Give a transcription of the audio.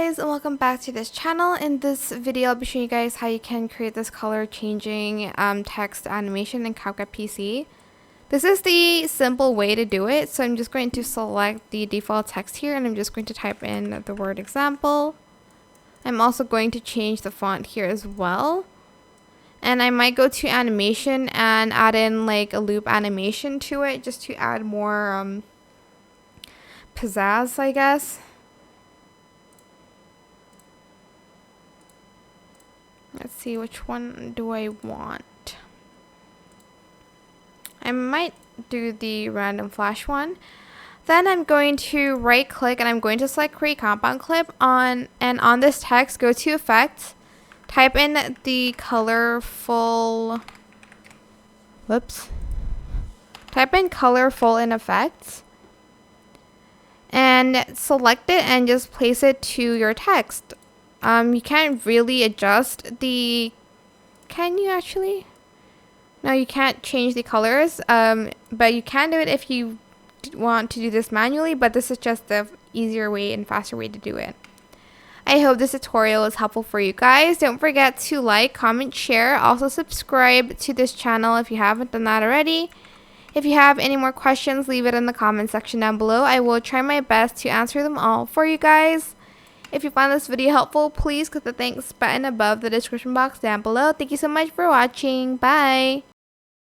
guys, and welcome back to this channel. In this video I'll be showing you guys how you can create this color changing text animation in CapCut PC. This is the simple way to do it, so I'm just going to select the default text here and I'm just going to type in the word example. I'm also going to change the font here as well, and I might go to animation and add in like a loop animation to it just to add more pizzazz, I guess. Let's see, which one do I want? I might do the random flash one. Then I'm going to right click and I'm going to select create compound clip and on this text go to effect, type in the colorful, type in colorful in effects and select it and just place it to your text. You can't really adjust the, can you actually? No, you can't change the colors, but you can do it if you want to do this manually, but this is just the easier way and faster way to do it. I hope this tutorial is helpful for you guys. Don't forget to like, comment, share. Also subscribe to this channel if you haven't done that already. If you have any more questions, leave it in the comment section down below. I will try my best to answer them all for you guys. If you found this video helpful, please click the thanks button above the description box down below. Thank you so much for watching. Bye!